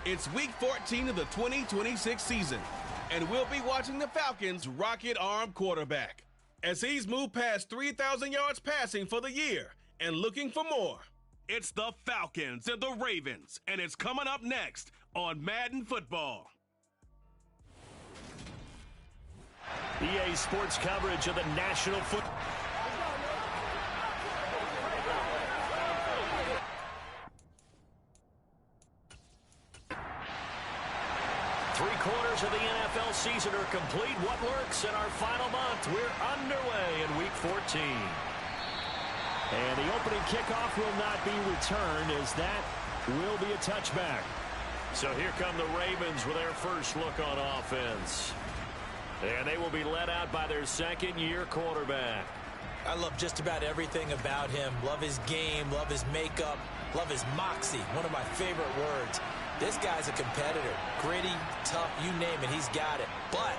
It's Week 14 of the 2026 season, and we'll be watching the Falcons' rocket-armed quarterback as he's moved past 3,000 yards passing for the year and looking for more. It's the Falcons and the Ravens, and it's coming up next on Madden Football. EA Sports coverage of the National Football. Three-quarters of the NFL season are complete. What works in our final month? We're underway in Week 14. And the opening kickoff will not be returned, as that will be a touchback. So here come the Ravens with their first look on offense. And they will be led out by their second-year quarterback. I love just about everything about him. Love his game, love his makeup, love his moxie, one of my favorite words. This guy's a competitor. Gritty, tough, you name it, he's got it. But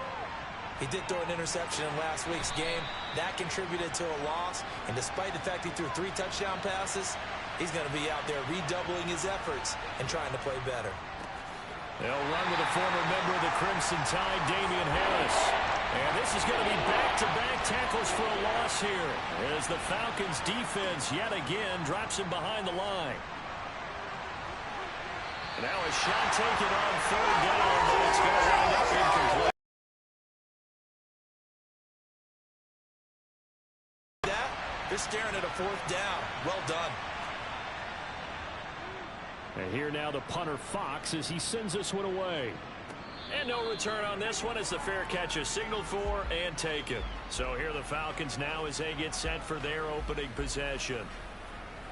he did throw an interception in last week's game. That contributed to a loss. And despite the fact he threw 3 touchdown passes, he's going to be out there redoubling his efforts and trying to play better. They'll run with a former member of the Crimson Tide, Damian Harris. And this is going to be back-to-back tackles for a loss here, as the Falcons' defense yet again drops him behind the line. And now a shot taken on third down, but it's going to wind up incomplete. They're staring at a 4th down. Well done. And here now the punter Fox as he sends this one away. And no return on this one as the fair catch is signaled for and taken. So here the Falcons now as they get set for their opening possession.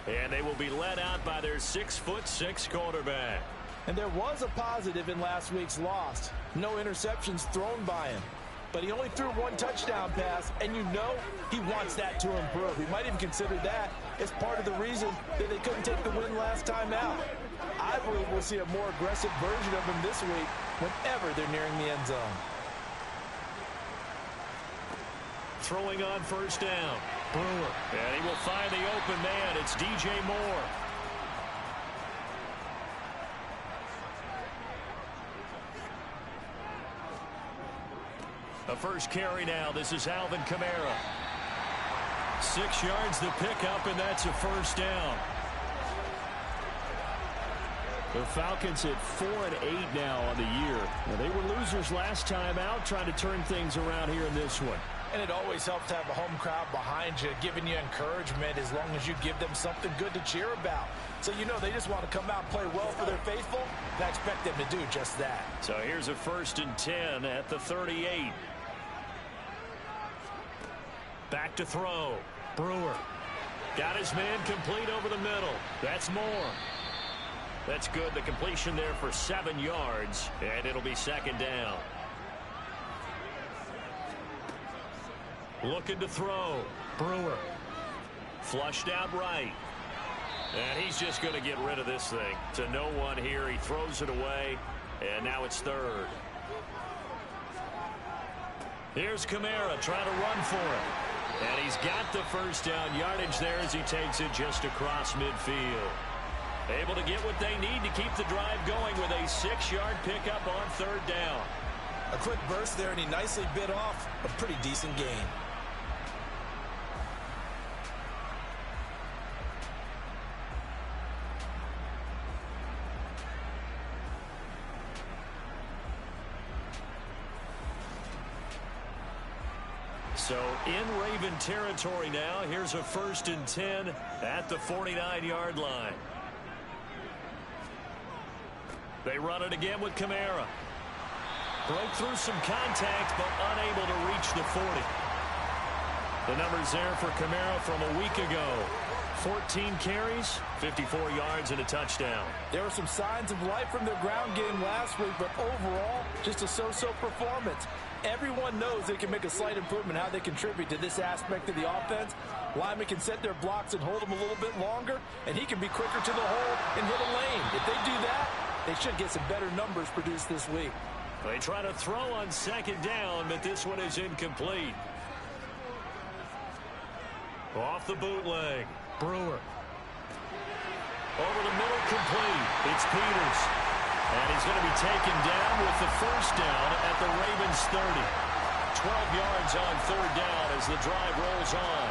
And they will be led out by their 6'6" quarterback. And there was a positive in last week's loss. No interceptions thrown by him. But he only threw 1 touchdown pass, and you know he wants that to improve. He might even consider that as part of the reason that they couldn't take the win last time out. I believe we'll see a more aggressive version of him this week whenever they're nearing the end zone. Throwing on first down, Brewer. And he will find the open man. It's DJ Moore. The first carry now. This is Alvin Kamara. 6 yards to pick up, and that's a first down. The Falcons at 4-8 now on the year. Now, they were losers last time out, trying to turn things around here in this one. And it always helps to have a home crowd behind you, giving you encouragement as long as you give them something good to cheer about. So you know they just want to come out and play well for their faithful, and I expect them to do just that. So here's a 1st and 10 at the 38. Back to throw. Brewer. Got his man complete over the middle. That's Moore. That's good. The completion there for 7 yards, and it'll be 2nd down. Looking to throw. Brewer. Flushed out right. And he's just going to get rid of this thing. To no one here. He throws it away, and now it's 3rd. Here's Kamara trying to run for it. And he's got the first down yardage there as he takes it just across midfield. Able to get what they need to keep the drive going with a 6-yard pickup on 3rd down. A quick burst there, and he nicely bit off a pretty decent gain. So in Raven territory now, here's a 1st and 10 at the 49-yard line. They run it again with Kamara. Broke through some contact, but unable to reach the 40. The numbers there for Kamara from a week ago. 14 carries, 54 yards, and a touchdown. There were some signs of life from their ground game last week, but overall, just a so-so performance. Everyone knows they can make a slight improvement how they contribute to this aspect of the offense. Linemen can set their blocks and hold them a little bit longer, and he can be quicker to the hole and hit a lane. If they do that, they should get some better numbers produced this week. They try to throw on 2nd down, but this one is incomplete. Off the bootleg. Brewer. Over the middle, complete. It's Peters. And he's going to be taken down with the first down at the Ravens 30. 12 yards on third down as the drive rolls on.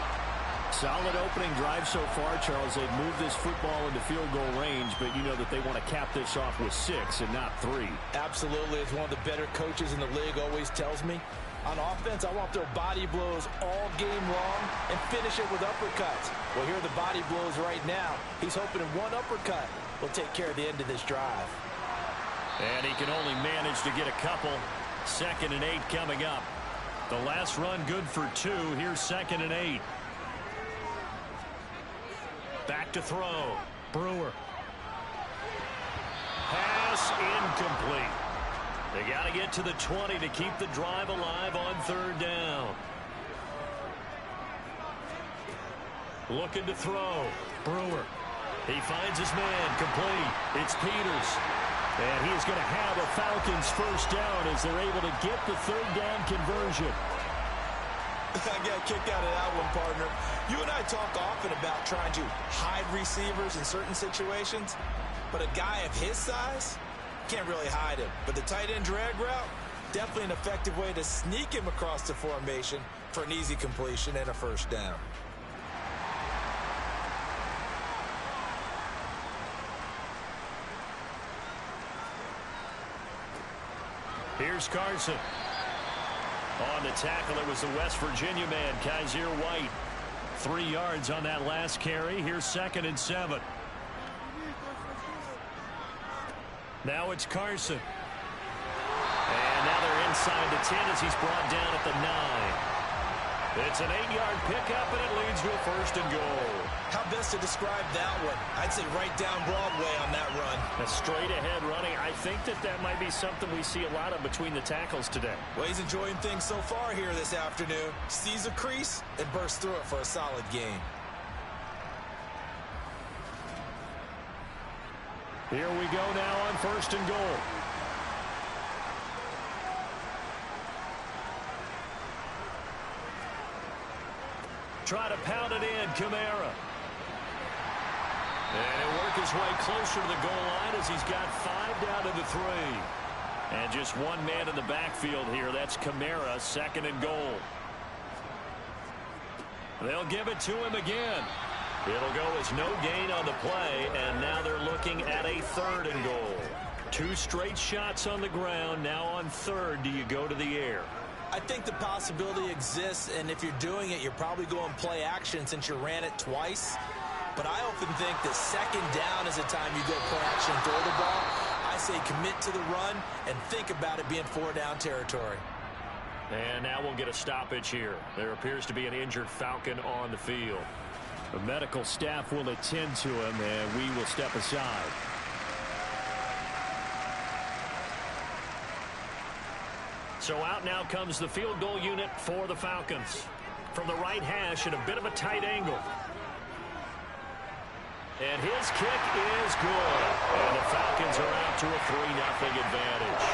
Solid opening drive so far, Charles. They've moved this football into field goal range, but you know that they want to cap this off with 6 and not 3. Absolutely. As one of the better coaches in the league always tells me, on offense, I want their body blows all game long and finish it with uppercuts. Well, here are the body blows right now. He's hoping in one uppercut will take care of the end of this drive. And he can only manage to get a couple. 2nd and 8 coming up. The last run good for 2. Here's 2nd and 8. Back to throw. Brewer. Pass incomplete. They got to get to the 20 to keep the drive alive on third down. Looking to throw. Brewer. He finds his man. Complete. It's Peters. And he's going to have a Falcons first down as they're able to get the third down conversion. I got a kick out of that one, partner. You and I talk often about trying to hide receivers in certain situations, but a guy of his size can't really hide him. But the tight end drag route, definitely an effective way to sneak him across the formation for an easy completion and a first down. Here's Carson. On the tackle, it was the West Virginia man, Kaiser White. 3 yards on that last carry. Here's 2nd and 7. Now it's Carson. And now they're inside the 10 as he's brought down at the 9. It's an 8-yard pickup, and it leads to a 1st and goal. How best to describe that one? I'd say right down Broadway on that run. A straight-ahead running. I think that might be something we see a lot of between the tackles today. Well, he's enjoying things so far here this afternoon. Sees a crease and bursts through it for a solid gain. Here we go now on 1st and goal. Try to pound it in, Kamara. And he'll work his way closer to the goal line as he's got 5 down to the 3. And just one man in the backfield here. That's Kamara, 2nd and goal. They'll give it to him again. It'll go as no gain on the play, and now they're looking at a 3rd and goal. 2 straight shots on the ground. Now on 3rd, do you go to the air? I think the possibility exists, and if you're doing it, you're probably going play action since you ran it twice. But I often think that 2nd down is the time you go play action and throw the ball. I say commit to the run and think about it being 4-down territory. And now we'll get a stoppage here. There appears to be an injured Falcon on the field. The medical staff will attend to him, and we will step aside. So out now comes the field goal unit for the Falcons. From the right hash at a bit of a tight angle. And his kick is good. And the Falcons are out to a 3-0 advantage.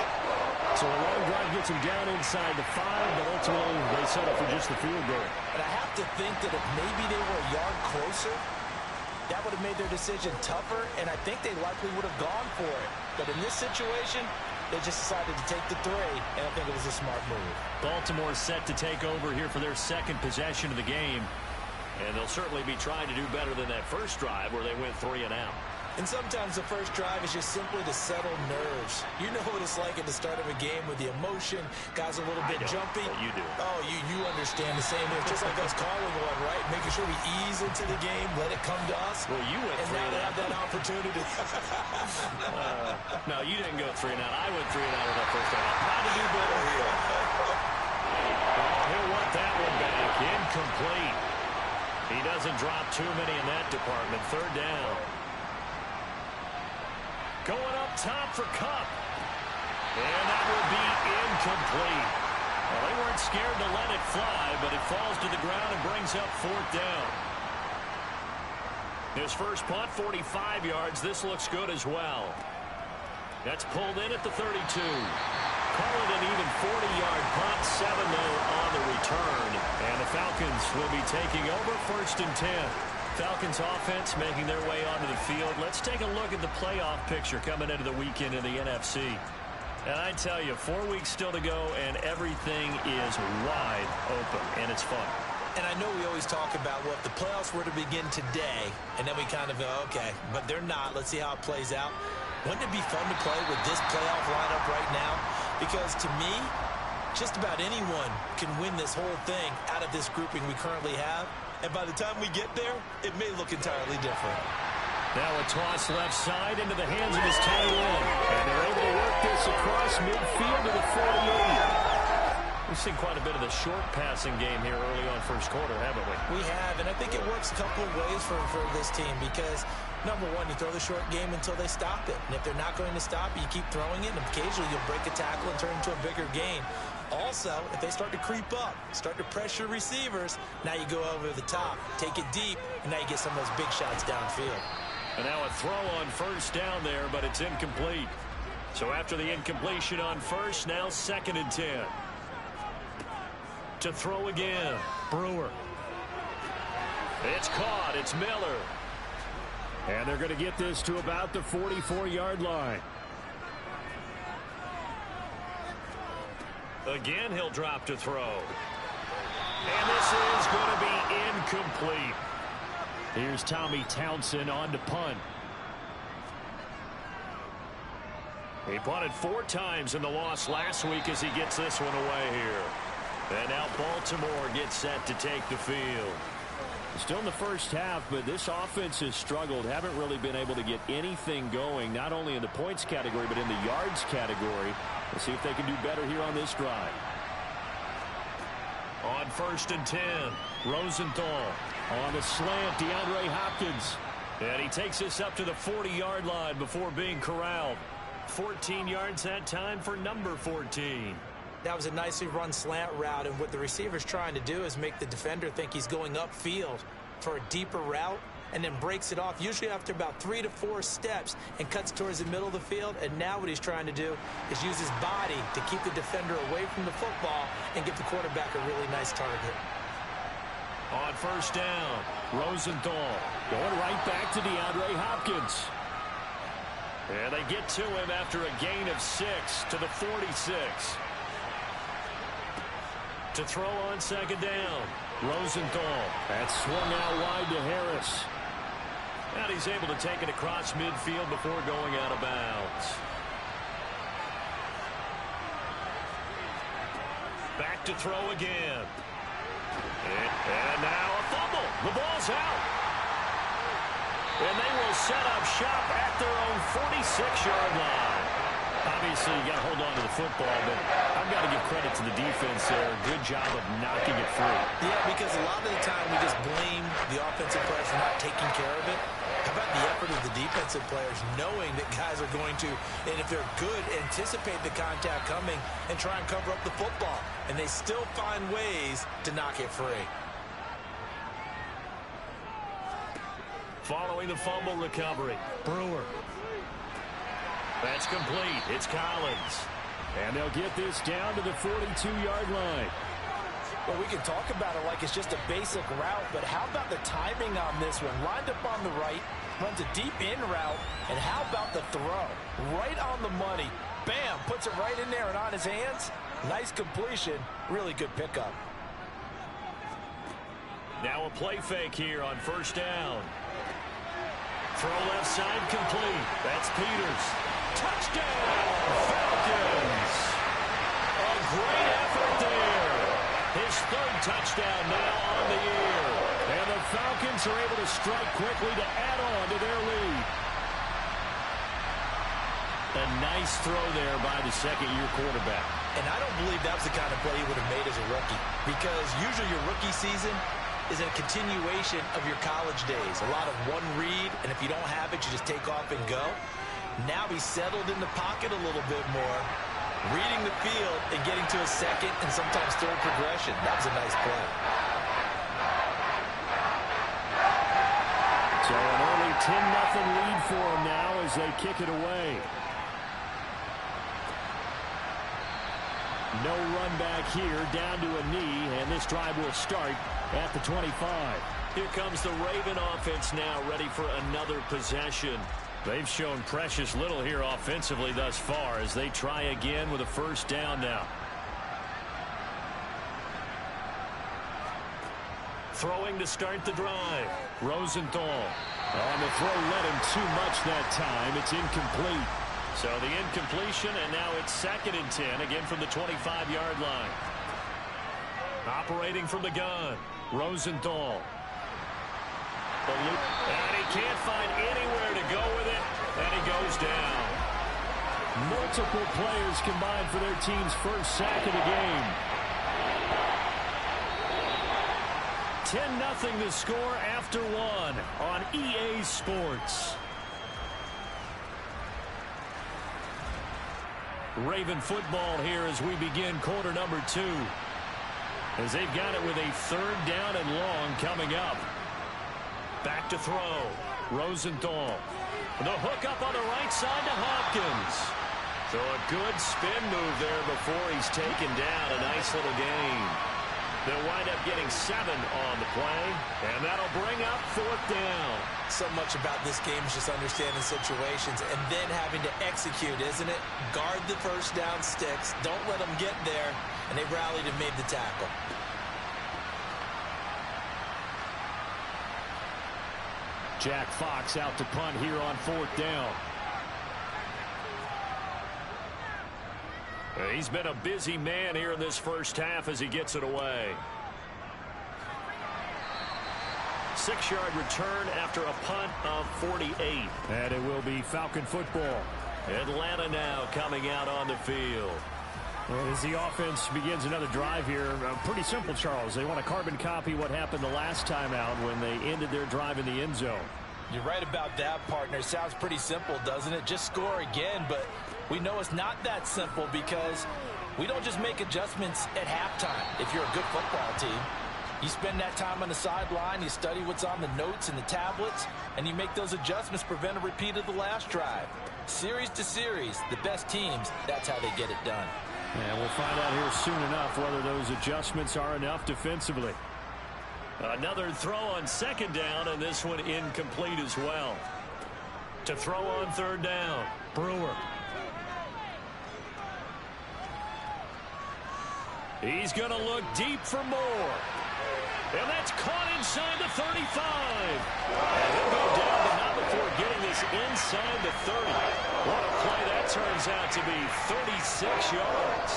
So a long drive gets him down inside the 5, but ultimately they settle for just the field goal. And I have to think that if maybe they were a yard closer, that would have made their decision tougher, and I think they likely would have gone for it. But in this situation, they just decided to take the 3, and I think it was a smart move. Baltimore set to take over here for their 2nd possession of the game. And they'll certainly be trying to do better than that first drive where they went 3 and out. And sometimes the first drive is just simply to settle nerves. You know what it's like at the start of a game with the emotion. Guys a little bit jumpy. You do. Oh, you understand the same. It's just like us calling one, right? Making sure we ease into the game, let it come to us. Well, you went 3 and out. And now they have that opportunity. No, you didn't go 3 and out. I went 3 and out with that first time. I'll try to do better here. Oh, he'll want that one back. Incomplete. He doesn't drop too many in that department. 3rd down. Going up top for Kupp. And that will be incomplete. Well, they weren't scared to let it fly, but it falls to the ground and brings up 4th down. His first punt, 45 yards. This looks good as well. That's pulled in at the 32. Call it an even 40-yard punt, 7-0 on the return. And the Falcons will be taking over 1st and 10. Falcons offense making their way onto the field. Let's take a look at the playoff picture coming into the weekend in the NFC. And I tell you, 4 weeks still to go, and everything is wide open, and it's fun. And I know we always talk about, well, if the playoffs were to begin today, and then we kind of go, okay, but they're not. Let's see how it plays out. Wouldn't it be fun to play with this playoff lineup right now? Because to me, just about anyone can win this whole thing out of this grouping we currently have. And by the time we get there, it may look entirely different. Now a toss left side into the hands of his tight end. And they're able to work this across midfield to the 48. We've seen quite a bit of the short passing game here early on first quarter, haven't we? We have, and I think it works a couple of ways for this team because, number one, you throw the short game until they stop it. And if they're not going to stop it, you keep throwing it, and occasionally you'll break a tackle and turn it into a bigger gain. Also, if they start to creep up, start to pressure receivers, now you go over the top, take it deep, and now you get some of those big shots downfield. And now a throw on first down there, but it's incomplete. So after the incompletion on first, now 2nd and 10. To throw again, Brewer. It's caught. It's Miller. And they're going to get this to about the 44-yard line. Again, he'll drop to throw. And this is going to be incomplete. Here's Tommy Townsend on to punt. He punted 4 times in the loss last week as he gets this one away here. And now Baltimore gets set to take the field. Still in the first half, but this offense has struggled. Haven't really been able to get anything going, not only in the points category, but in the yards category. We'll see if they can do better here on this drive. On 1st and 10, Rosenthal. On the slant, DeAndre Hopkins. And he takes this up to the 40-yard line before being corralled. 14 yards that time for number 14. That was a nicely run slant route, and what the receiver's trying to do is make the defender think he's going upfield for a deeper route and then breaks it off, usually after about 3 to 4 steps, and cuts towards the middle of the field. And now what he's trying to do is use his body to keep the defender away from the football and give the quarterback a really nice target. On 1st down, Rosenthal going right back to DeAndre Hopkins. And they get to him after a gain of 6 to the 46. To throw on 2nd down, Rosenthal. That's swung out wide to Harris. And he's able to take it across midfield before going out of bounds. Back to throw again. And now a fumble. The ball's out. And they will set up shop at their own 46-yard line. Obviously, you got to hold on to the football, but I've got to give credit to the defense there. Good job of knocking it free. Yeah, because a lot of the time we just blame the offensive players for not taking care of it. How about the effort of the defensive players knowing that guys are going to, and if they're good, anticipate the contact coming and try and cover up the football. And they still find ways to knock it free. Following the fumble recovery, Brewer. That's complete. It's Collins. And they'll get this down to the 42-yard line. Well, we can talk about it like it's just a basic route, but how about the timing on this one? Lined up on the right, runs a deep in route, and how about the throw? Right on the money. Bam, puts it right in there and on his hands. Nice completion. Really good pickup. Now a play fake here on 1st down. Throw left side complete. That's Peters. Touchdown, Falcons! A great effort there. His 3rd touchdown now on the year. And the Falcons are able to strike quickly to add on to their lead. A nice throw there by the 2nd-year quarterback. And I don't believe that was the kind of play he would have made as a rookie. Because usually your rookie season is a continuation of your college days. A lot of one read, and if you don't have it, you just take off and go. Now he's settled in the pocket a little bit more, reading the field and getting to a 2nd and sometimes 3rd progression. That was a nice play. So an early 10-0 lead for him now as they kick it away. No run back here, down to a knee, and this drive will start at the 25. Here comes the Raven offense now, ready for another possession. They've shown precious little here offensively thus far as they try again with a first down now. Throwing to start the drive. Rosenthal. On the throw, let him too much that time. It's incomplete. So the incompletion, and now it's 2nd and 10, again from the 25-yard line. Operating from the gun. Rosenthal. And he can't find anywhere to go with it, and he goes down. Multiple players combined for their team's first sack of the game. 10-0 the score after 1 on EA Sports. Raven football here as we begin quarter number 2. As they've got it with a 3rd down and long coming up. Back to throw. Rosenthal. The hook up on the right side to Hopkins. So a good spin move there before he's taken down. A nice little gain. They'll wind up getting 7 on the play, and that'll bring up 4th down. So much about this game is just understanding situations and then having to execute, isn't it? Guard the first down sticks. Don't let them get there, and they rallied and made the tackle. Jack Fox out to punt here on 4th down. He's been a busy man here in this first half as he gets it away. 6-yard return after a punt of 48. And it will be Falcon football. Atlanta now coming out on the field. As the offense begins another drive here, pretty simple, Charles. They want to carbon copy what happened the last time out when they ended their drive in the end zone. You're right about that, partner. Sounds pretty simple, doesn't it? Just score again, but we know it's not that simple because we don't just make adjustments at halftime if you're a good football team. You spend that time on the sideline, you study what's on the notes and the tablets, and you make those adjustments, prevent a repeat of the last drive. Series to series, the best teams, that's how they get it done. And we'll find out here soon enough whether those adjustments are enough defensively. Another throw on 2nd down, and this one incomplete as well. To throw on 3rd down, Brewer. He's going to look deep for more. And that's caught inside the 35. And he'll go down, but not before getting this inside the 30. What a play that turns out to be, 36 yards.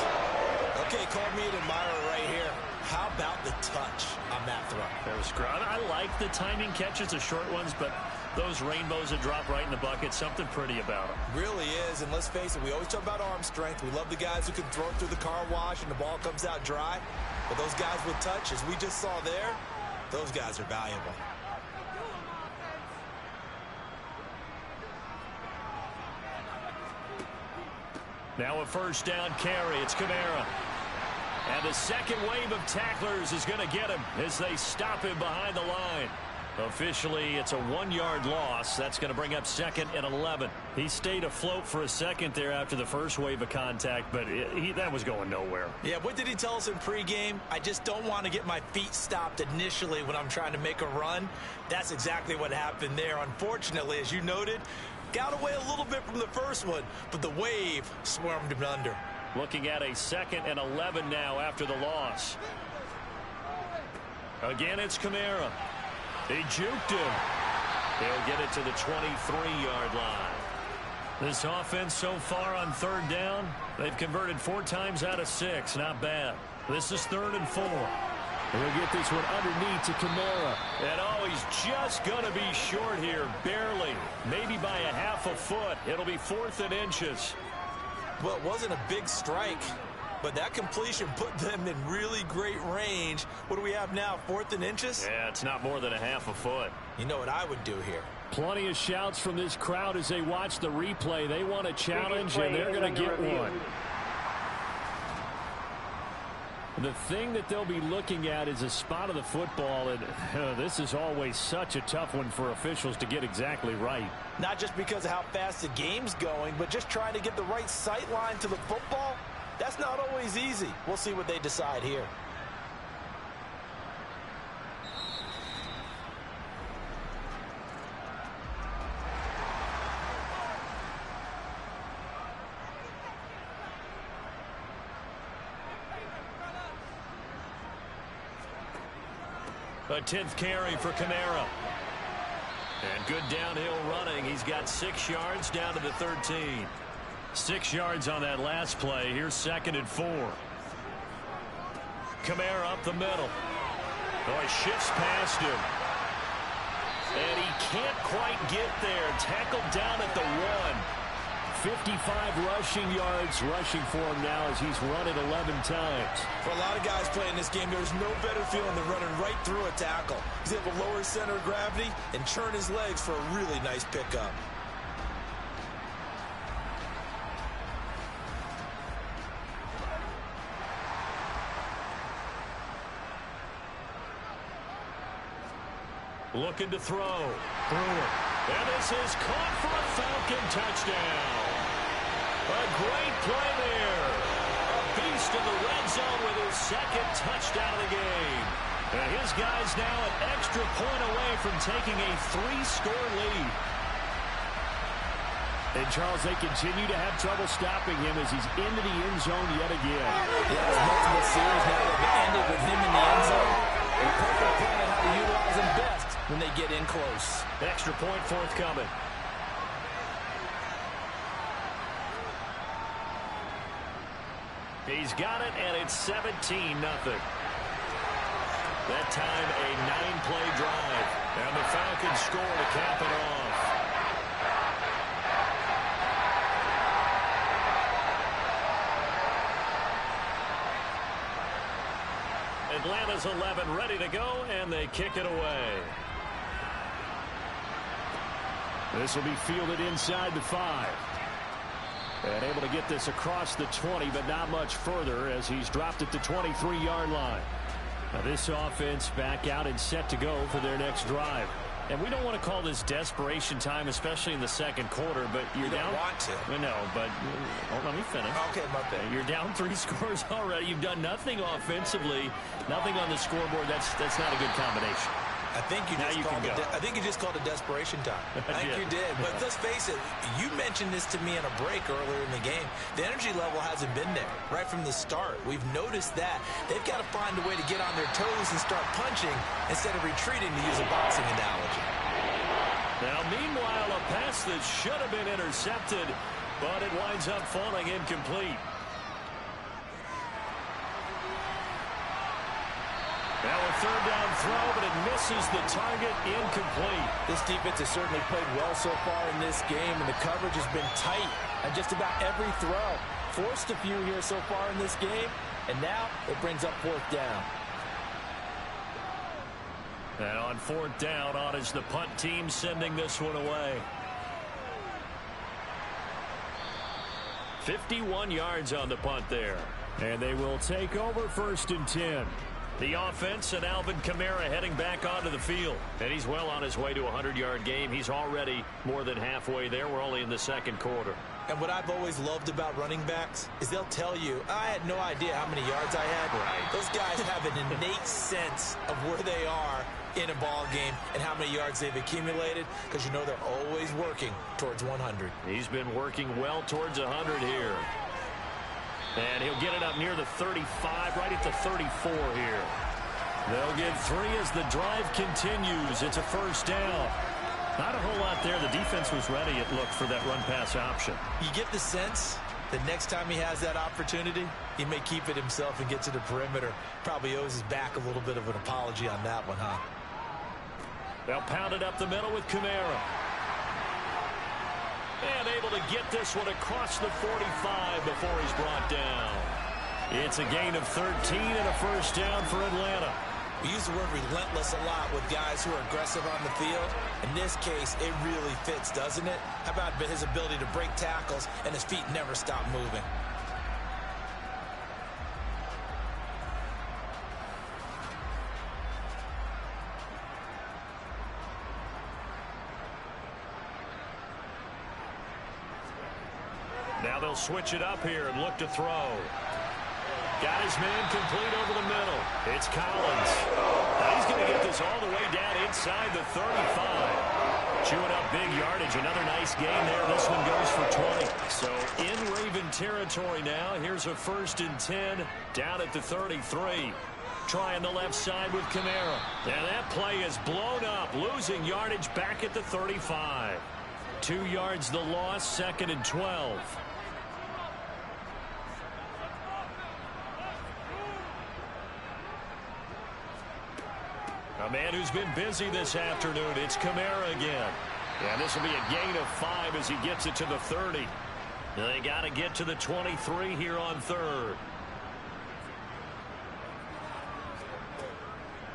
Okay, call me an admirer right here. How about the touch on that throw? That was great. I like the timing catches, the short ones, but those rainbows that drop right in the bucket, something pretty about them. Really is, and let's face it, we always talk about arm strength. We love the guys who can throw it through the car wash and the ball comes out dry. But those guys with touch, as we just saw there, those guys are valuable. Now a first down carry. It's Kamara. And the second wave of tacklers is going to get him as they stop him behind the line. Officially, it's a 1-yard loss. That's going to bring up 2nd and 11. He stayed afloat for a second there after the first wave of contact, but that was going nowhere. Yeah, what did he tell us in pregame? I just don't want to get my feet stopped initially when I'm trying to make a run. That's exactly what happened there. Unfortunately, as you noted, got away a little bit from the first one, but the wave swarmed him under. Looking at a 2nd and 11 now after the loss. Again, it's Kamara. He juked him. He'll get it to the 23-yard line. This offense so far on 3rd down, they've converted 4 times out of 6. Not bad. This is 3rd and 4. They'll get this one underneath to Kamara. And he's just going to be short here, barely. Maybe by a half a foot. It'll be 4th and inches. Well, it wasn't a big strike, but that completion put them in really great range. What do we have now, 4th and inches? Yeah, it's not more than a half a foot. You know what I would do here? Plenty of shouts from this crowd as they watch the replay. They want a challenge, and they're going to get one. The thing that they'll be looking at is a spot of the football, and this is always such a tough one for officials to get exactly right. Not just because of how fast the game's going, but just trying to get the right sight line to the football. That's not always easy. We'll see what they decide here. A 10th carry for Kamara. And good downhill running. He's got 6 yards down to the 13. 6 yards on that last play. Here's 2nd and 4. Kamara up the middle. Oh, he shifts past him. And he can't quite get there. Tackled down at the 1. 55 rushing yards rushing for him now as he's run it 11 times. For a lot of guys playing this game, there's no better feeling than running right through a tackle. He's able to lower his center of gravity and churn his legs for a really nice pickup. Looking to throw. And this is caught for a Falcon touchdown. A great play there. A beast in the red zone with his 2nd touchdown of the game. And his guy's now an extra point away from taking a 3-score lead. And, Charles, they continue to have trouble stopping him as he's into the end zone yet again. Yeah, there's multiple series now that have ended with him in the end zone. A perfect plan on how to utilize him best when they get in close. Extra point forthcoming. He's got it, and it's 17-0. That time, a 9-play drive. And the Falcons score to cap it off. Atlanta's 11 ready to go, and they kick it away. This will be fielded inside the 5. And able to get this across the 20, but not much further as he's dropped it to 23-yard line. Now this offense back out and set to go for their next drive. And we don't want to call this desperation time, especially in the 2nd quarter, but you're down. You don't want to. No, but let me finish. Okay, my bad. You're down 3 scores already. You've done nothing offensively, nothing on the scoreboard. That's not a good combination. I think you just called it desperation time. I think you did. But let's face it, you mentioned this to me in a break earlier in the game. The energy level hasn't been there right from the start. We've noticed that. They've got to find a way to get on their toes and start punching instead of retreating, to use a boxing analogy. Now, meanwhile, a pass that should have been intercepted, but it winds up falling incomplete. Now a 3rd down throw, but it misses the target, incomplete. This defense has certainly played well so far in this game, and the coverage has been tight on just about every throw. Forced a few here so far in this game, and now it brings up 4th down. And on 4th down, on is the punt team sending this one away. 51 yards on the punt there. And they will take over 1st and 10. The offense and Alvin Kamara heading back onto the field. And he's well on his way to a 100-yard game. He's already more than halfway there. We're only in the 2nd quarter. And what I've always loved about running backs is they'll tell you, I had no idea how many yards I had. Right. Those guys have an innate sense of where they are in a ball game and how many yards they've accumulated, because you know they're always working towards 100. He's been working well towards 100 here. And he'll get it up near the 35, right at the 34 here. They'll get 3 as the drive continues. It's a 1st down. Not a whole lot there. The defense was ready, it looked, for that run-pass option. You get the sense that next time he has that opportunity, he may keep it himself and get to the perimeter. Probably owes his back a little bit of an apology on that one, huh? They'll pound it up the middle with Kamara. And able to get this one across the 45 before he's brought down. It's a gain of 13 and a 1st down for Atlanta. We use the word relentless a lot with guys who are aggressive on the field. In this case, it really fits, doesn't it? How about his ability to break tackles and his feet never stop moving? Now they'll switch it up here and look to throw. Got his man complete over the middle. It's Collins. Now he's going to get this all the way down inside the 35. Chewing up big yardage. Another nice gain there. This one goes for 20. So in Raven territory now. Here's a 1st and 10 down at the 33. Trying the left side with Kamara. And that play is blown up, losing yardage back at the 35. 2 yards the loss, 2nd and 12. A man who's been busy this afternoon, it's Kamara again. And this will be a gain of 5 as he gets it to the 30. They got to get to the 23 here on 3rd.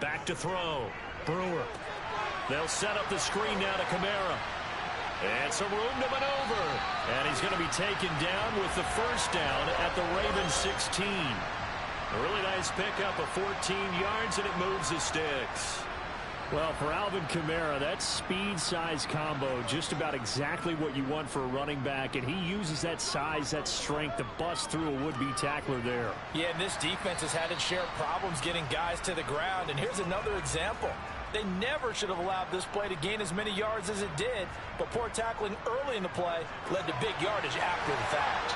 Back to throw. Brewer. They'll set up the screen now to Kamara. And some room to maneuver. And he's going to be taken down with the first down at the Ravens 16. A really nice pickup of 14 yards, and it moves the sticks. Well, for Alvin Kamara, that speed-size combo, just about exactly what you want for a running back, and he uses that size, that strength to bust through a would-be tackler there. Yeah, and this defense has had its share of problems getting guys to the ground, and here's another example. They never should have allowed this play to gain as many yards as it did, but poor tackling early in the play led to big yardage after the fact.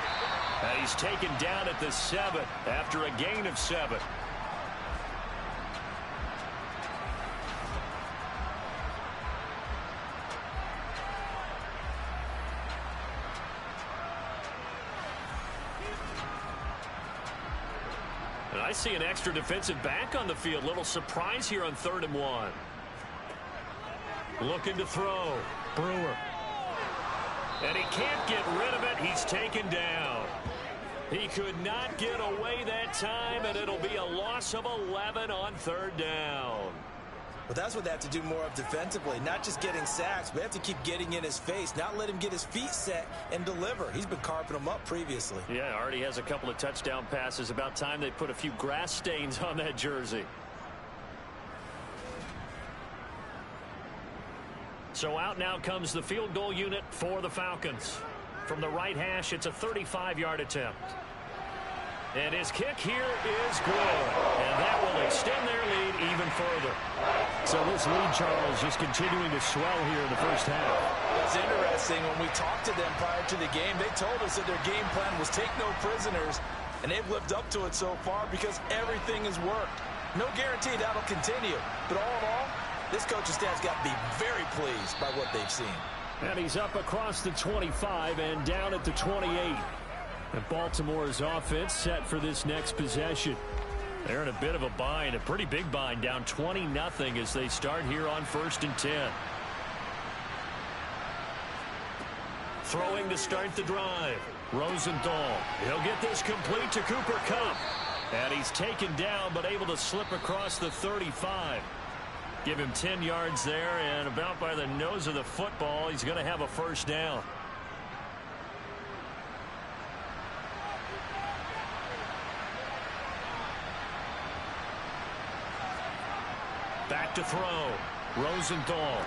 And he's taken down at the 7 after a gain of 7. And I see an extra defensive back on the field. Little surprise here on 3rd and 1. Looking to throw. Brewer. And he can't get rid of it. He's taken down. He could not get away that time, and it'll be a loss of 11 on 3rd down. Well, that's what they have to do more of defensively, not just getting sacks, but they have to keep getting in his face, not let him get his feet set and deliver. He's been carping them up previously. Yeah, already has a couple of touchdown passes. About time they put a few grass stains on that jersey. So out now comes the field goal unit for the Falcons. From the right hash, it's a 35-yard attempt. And his kick here is good. And that will extend their lead even further. So this lead, Charles, just continuing to swell here in the first half. It's interesting. When we talked to them prior to the game, they told us that their game plan was take no prisoners. And they've lived up to it so far because everything has worked. No guarantee that'll continue. But all in all, this coaching staff's got to be very pleased by what they've seen. And he's up across the 25 and down at the 28. And Baltimore's offense set for this next possession. They're in a bit of a bind, a pretty big bind, down 20-0 as they start here on 1st and 10. Throwing to start the drive. Rosenthal. He'll get this complete to Cooper Kupp. And he's taken down but able to slip across the 35. Give him 10 yards there, and about by the nose of the football, he's going to have a first down. Back to throw. Rosenthal.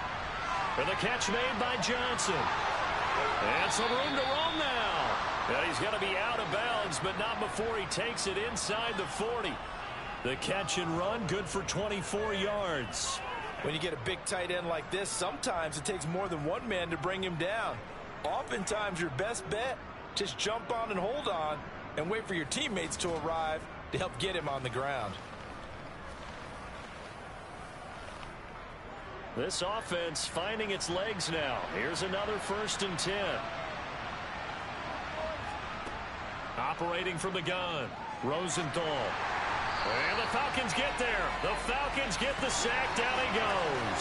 For the catch made by Johnson. And some room to roam now. And he's going to be out of bounds, but not before he takes it inside the 40. The catch and run, good for 24 yards. When you get a big tight end like this, sometimes it takes more than one man to bring him down. Oftentimes, your best bet, just jump on and hold on and wait for your teammates to arrive to help get him on the ground. This offense finding its legs now. Here's another 1st and 10. Operating from the gun. Rosenthal. And the Falcons get there. The Falcons get the sack. Down he goes.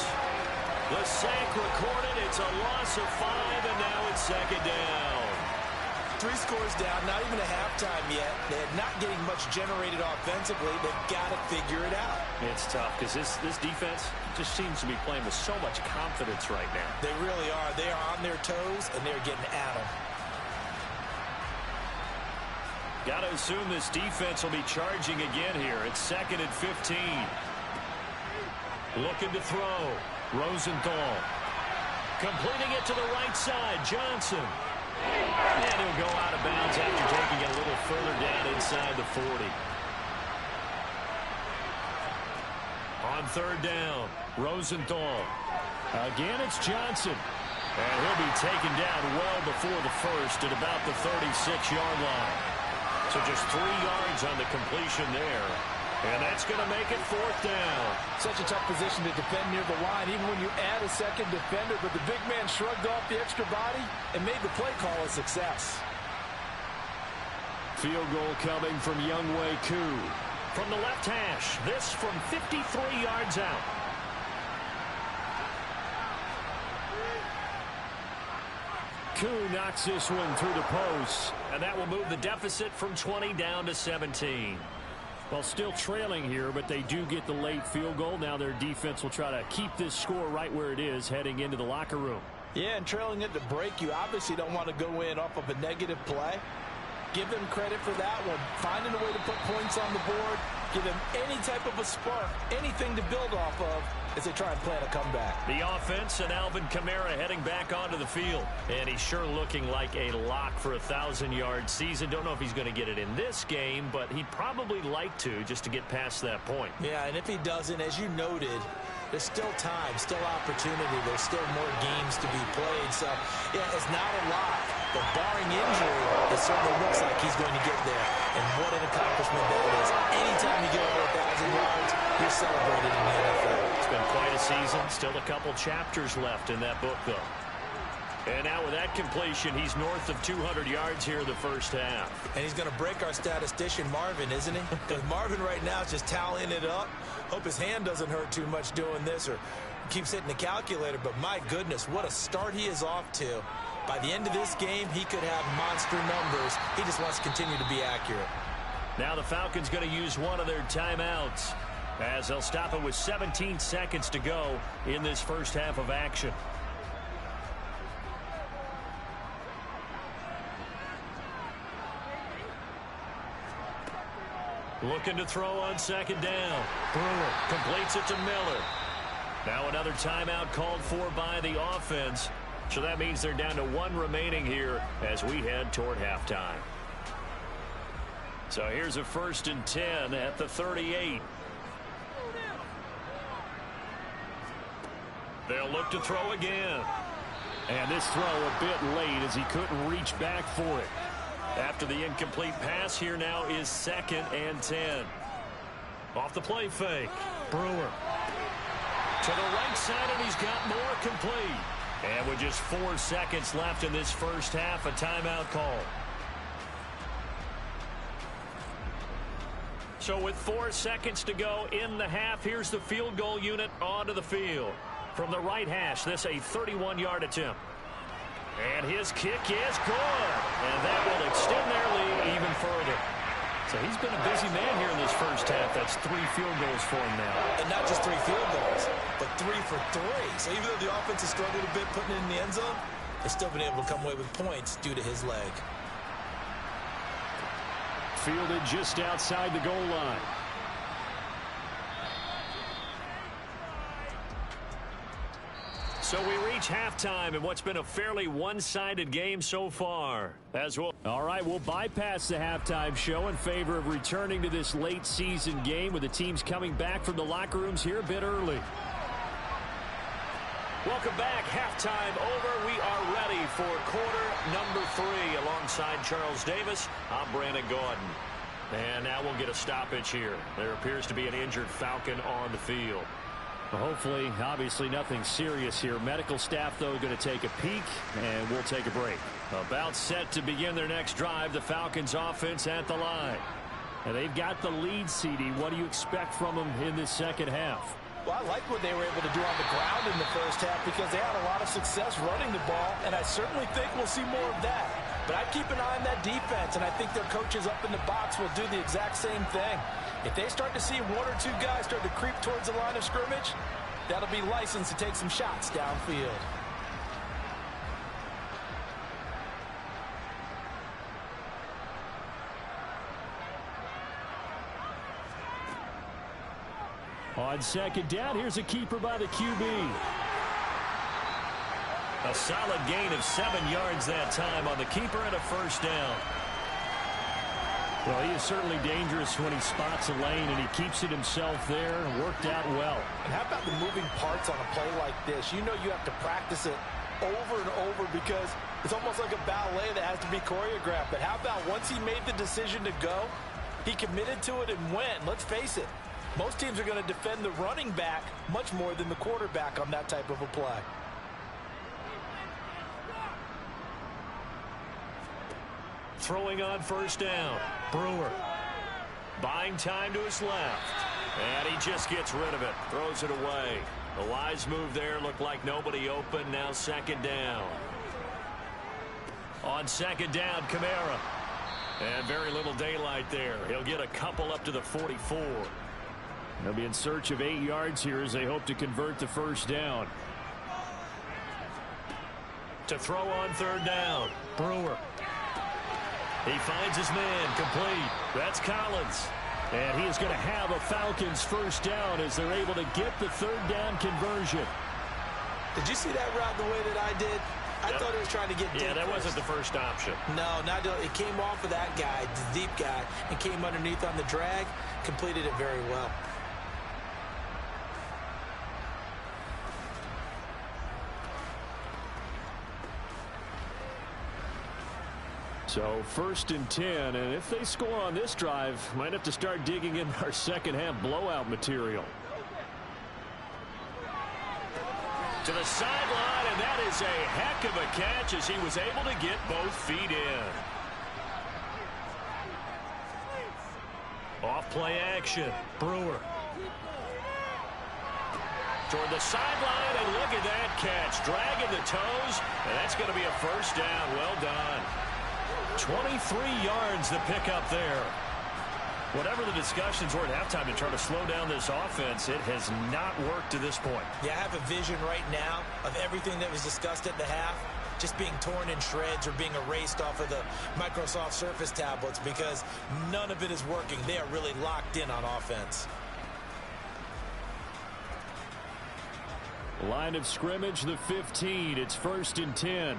The sack recorded. It's a loss of 5, and now it's 2nd down. 3 scores down, not even a halftime yet. They're not getting much generated offensively. They've got to figure it out. It's tough because this defense just seems to be playing with so much confidence right now. They really are. They are on their toes, and they're getting at them. Got to assume this defense will be charging again here. It's 2nd and 15. Looking to throw. Rosenthal. Completing it to the right side. Johnson. And he'll go out of bounds after taking it a little further down inside the 40. On 3rd down, Rosenthal. Again, it's Johnson. And he'll be taken down well before the first at about the 36-yard line. So just 3 yards on the completion there. And that's going to make it 4th down. Such a tough position to defend near the line, even when you add a second defender. But the big man shrugged off the extra body and made the play call a success. Field goal coming from Younghoe Koo. From the left hash, this from 53 yards out. Koo knocks this one through the post. And that will move the deficit from 20 down to 17. Well, still trailing here, but they do get the late field goal. Now their defense will try to keep this score right where it is heading into the locker room. Yeah, and trailing it to break, you obviously don't want to go in off of a negative play. Give them credit for that one. Finding a way to put points on the board. Give them any type of a spark, anything to build off of as they try and plan a comeback. The offense and Alvin Kamara heading back onto the field. And he's sure looking like a lock for a 1,000-yard season. Don't know if he's going to get it in this game, but he'd probably like to just to get past that point. Yeah, and if he doesn't, as you noted, there's still time, still opportunity. There's still more games to be played. So, yeah, it's not a lock. But barring injury, it certainly looks like he's going to get there. And what an accomplishment that is. Anytime you get over 1,000 yards, you're celebrated in the NFL. It's been quite a season. Still a couple chapters left in that book, though. And now with that completion, he's north of 200 yards here in the first half. And he's going to break our statistician, Marvin, isn't he? Because Marvin right now is just tallying it up. Hope his hand doesn't hurt too much doing this or keeps hitting the calculator. But my goodness, what a start he is off to. By the end of this game, he could have monster numbers. He just wants to continue to be accurate. Now the Falcons going to use one of their timeouts as they'll stop it with 17 seconds to go in this first half of action. Looking to throw on second down. Brewer completes it to Miller. Now another timeout called for by the offense. So that means they're down to one remaining here as we head toward halftime. So here's a 1st and 10 at the 38. They'll look to throw again. And this throw a bit late as he couldn't reach back for it. After the incomplete pass, here now is 2nd and 10. Off the play fake. Brewer to the right side, and he's got more complete. And with just 4 seconds left in this first half, a timeout call. So with 4 seconds to go in the half, here's the field goal unit onto the field. From the right hash, this a 31-yard attempt. And his kick is good. And that will extend their lead even further. So he's been a busy man here in this first half. That's 3 field goals for him now. And not just 3 field goals, but 3 for 3. So even though the offense has struggled a bit putting it in the end zone, they've still been able to come away with points due to his leg. Fielded just outside the goal line. So we reach halftime in what's been a fairly one-sided game so far. As well. All right, we'll bypass the halftime show in favor of returning to this late season game with the teams coming back from the locker rooms here a bit early. Welcome back. Halftime over. We are ready for quarter number 3 alongside Charles Davis. I'm Brandon Gordon. And now we'll get a stoppage here. There appears to be an injured Falcon on the field. Well, hopefully, obviously nothing serious here. Medical staff, though, going to take a peek, and we'll take a break. About set to begin their next drive, the Falcons offense at the line. And they've got the lead, CD. What do you expect from them in this second half? Well, I like what they were able to do on the ground in the first half because they had a lot of success running the ball, and I certainly think we'll see more of that. But I'd keep an eye on that defense, and I think their coaches up in the box will do the exact same thing. If they start to see 1 or 2 guys start to creep towards the line of scrimmage, that'll be licensed to take some shots downfield. On second down, here's a keeper by the QB. A solid gain of 7 yards that time on the keeper and a first down. Well, he is certainly dangerous when he spots a lane, and he keeps it himself there and worked out well. And how about the moving parts on a play like this? You know you have to practice it over and over because it's almost like a ballet that has to be choreographed. But how about once he made the decision to go, He committed to it and went. Let's face it, most teams are going to defend the running back much more than the quarterback on that type of a play. Throwing on first down. Brewer. Buying time to his left. And he just gets rid of it. Throws it away. A wise move there. Looked like nobody open. Now second down. On second down, Kamara. And very little daylight there. He'll get a couple up to the 44. They'll be in search of 8 yards here as they hope to convert the first down. To throw on third down. Brewer. He finds his man, complete. That's Collins. And he is going to have a Falcons first down as they're able to get the third down conversion. Did you see that route the way that I did? I thought he was trying to get deep. Yeah, that wasn't the first option. No, not it came off of that guy, the deep guy, and came underneath on the drag. Completed it very well. So first and 10, and if they score on this drive, might have to start digging in our second half blowout material. To the sideline, and that is a heck of a catch as he was able to get both feet in. Off play action. Brewer. Toward the sideline, and look at that catch. Dragging the toes, and that's going to be a first down. Well done. 23 yards to pick up there. Whatever the discussions were at halftime to try to slow down this offense, it has not worked to this point. Yeah, I have a vision right now of everything that was discussed at the half just being torn in shreds or being erased off of the Microsoft Surface tablets because none of it is working. They are really locked in on offense. Line of scrimmage, the 15. It's first and 10.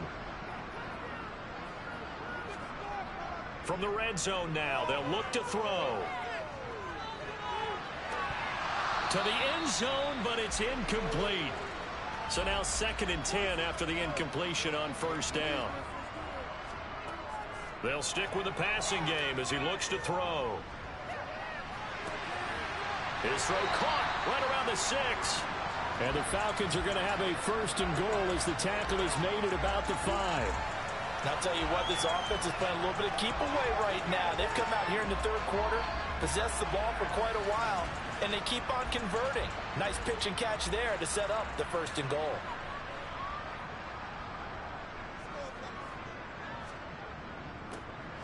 From the red zone now, they'll look to throw. To the end zone, but it's incomplete. So now second and 10 after the incompletion on first down. They'll stick with the passing game as he looks to throw. His throw caught right around the 6. And the Falcons are going to have a first and goal as the tackle is made at about the 5. And I'll tell you what, this offense is playing a little bit of keep away right now. They've come out here in the third quarter, possessed the ball for quite a while, and they keep on converting. Nice pitch and catch there to set up the first and goal.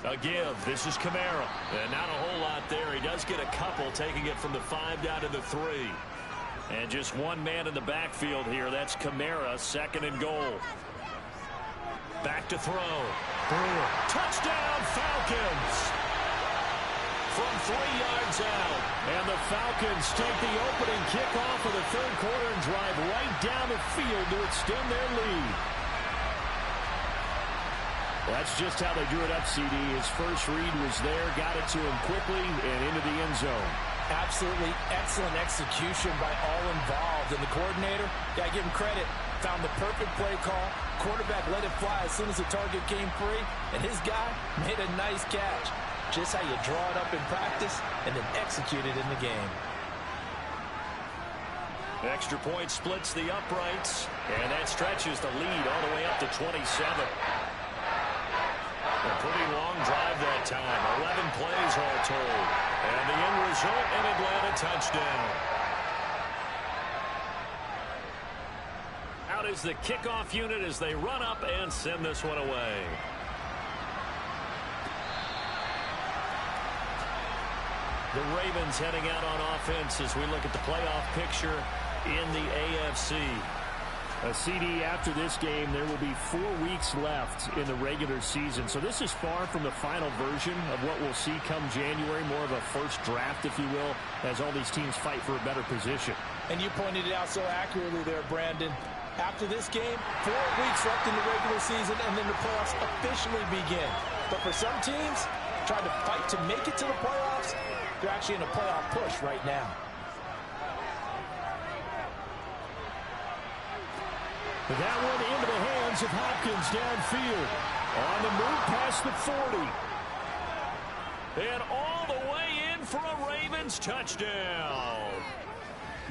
A give. This is Kamara. And not a whole lot there. He does get a couple, taking it from the 5 down to the 3. And just one man in the backfield here. That's Kamara, second and goal. Back to throw. Brewer. Touchdown, Falcons! From 3 yards out. And the Falcons take the opening kickoff of the third quarter and drive right down the field to extend their lead. That's just how they drew it up, CD. His first read was there, got it to him quickly, and into the end zone. Absolutely excellent execution by all involved. And the coordinator, gotta give him credit, found the perfect play call. Quarterback let it fly as soon as the target came free, and his guy made a nice catch. Just how you draw it up in practice and then execute it in the game. Extra point splits the uprights, and that stretches the lead all the way up to 27. A pretty long drive that time. 11 plays all told. And the end result, an Atlanta touchdown. Out is the kickoff unit as they run up and send this one away. The Ravens heading out on offense as we look at the playoff picture in the AFC. A CD after this game, there will be 4 weeks left in the regular season. So this is far from the final version of what we'll see come January, more of a first draft, if you will, as all these teams fight for a better position. And you pointed it out so accurately there, Brandon. After this game, 4 weeks left in the regular season, and then the playoffs officially begin. But for some teams, trying to fight to make it to the playoffs, they're actually in a playoff push right now. That one into the hands of Hopkins downfield. On the move past the 40. And all the way for a Ravens touchdown.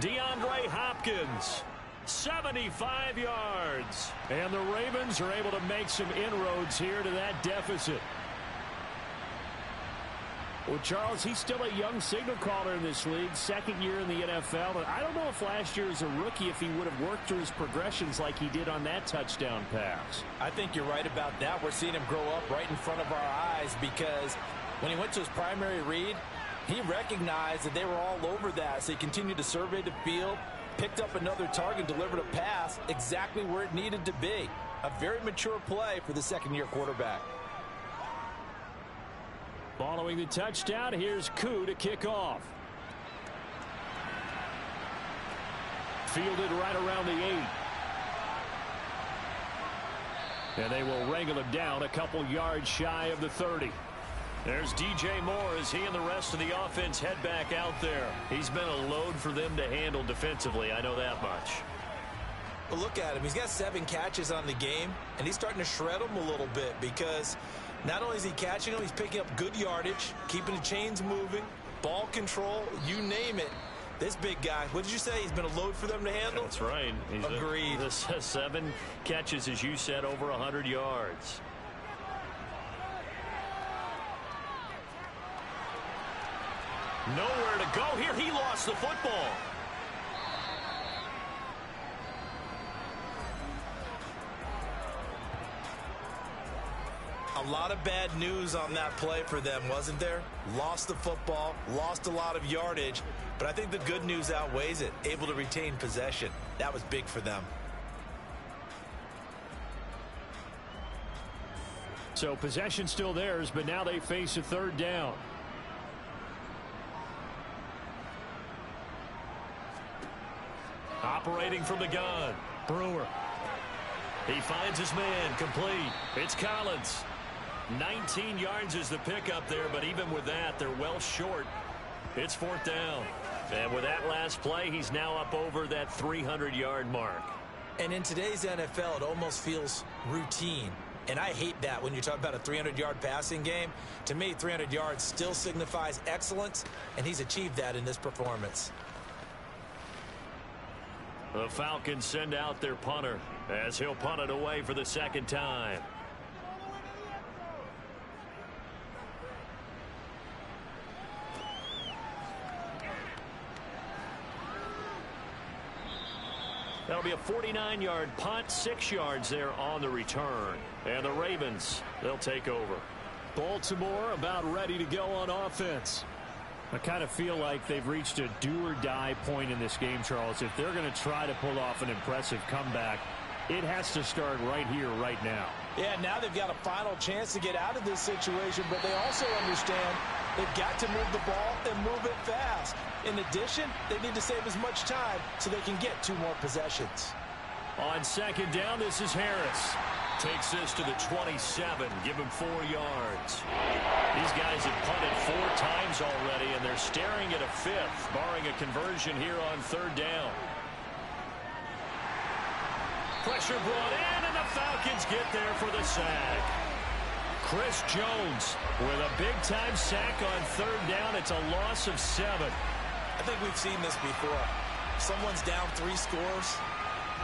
DeAndre Hopkins, 75 yards. And the Ravens are able to make some inroads here to that deficit. Well, Charles, he's still a young signal caller in this league, second year in the NFL. And I don't know if last year as a rookie, if he would have worked through his progressions like he did on that touchdown pass. I think you're right about that. We're seeing him grow up right in front of our eyes because when he went to his primary read, he recognized that they were all over that. So he continued to survey the field, picked up another target, delivered a pass exactly where it needed to be. A very mature play for the second-year quarterback. Following the touchdown, here's Koo to kick off. Fielded right around the 8. And they will wrangle him down a couple yards shy of the 30. There's DJ Moore as he and the rest of the offense head back out there. He's been a load for them to handle defensively, I know that much. Well, look at him. He's got 7 catches on the game, and he's starting to shred them a little bit because not only is he catching them, he's picking up good yardage, keeping the chains moving, ball control, you name it. This big guy, what did you say? He's been a load for them to handle? That's right. Agreed. 7 catches, as you said, over 100 yards. Nowhere to go here. He lost the football. A lot of bad news on that play for them, wasn't there? Lost the football, lost a lot of yardage, but I think the good news outweighs it. Able to retain possession. That was big for them. So possession still theirs, but now they face a third down. Operating from the gun, Brewer. He finds his man, complete. It's Collins. 19 yards is the pickup there, but even with that, they're well short. It's 4th down. And with that last play, he's now up over that 300-yard mark. And in today's NFL, it almost feels routine. And I hate that when you're talking about a 300-yard passing game. To me, 300 yards still signifies excellence, and he's achieved that in this performance. The Falcons send out their punter as he'll punt it away for the second time. That'll be a 49-yard punt, 6 yards there on the return. And the Ravens, they'll take over. Baltimore about ready to go on offense. I kind of feel like they've reached a do-or-die point in this game, Charles. If they're going to try to pull off an impressive comeback, it has to start right here, right now. Yeah, now they've got a final chance to get out of this situation, but they also understand they've got to move the ball and move it fast. In addition, they need to save as much time so they can get 2 more possessions. On second down, this is Harris. Takes this to the 27. Give him 4 yards. These guys have punted 4 times already, and they're staring at a 5th, barring a conversion here on 3rd down. Pressure brought in, and the Falcons get there for the sack. Chris Jones with a big-time sack on 3rd down. It's a loss of 7. I think we've seen this before. Someone's down 3 scores.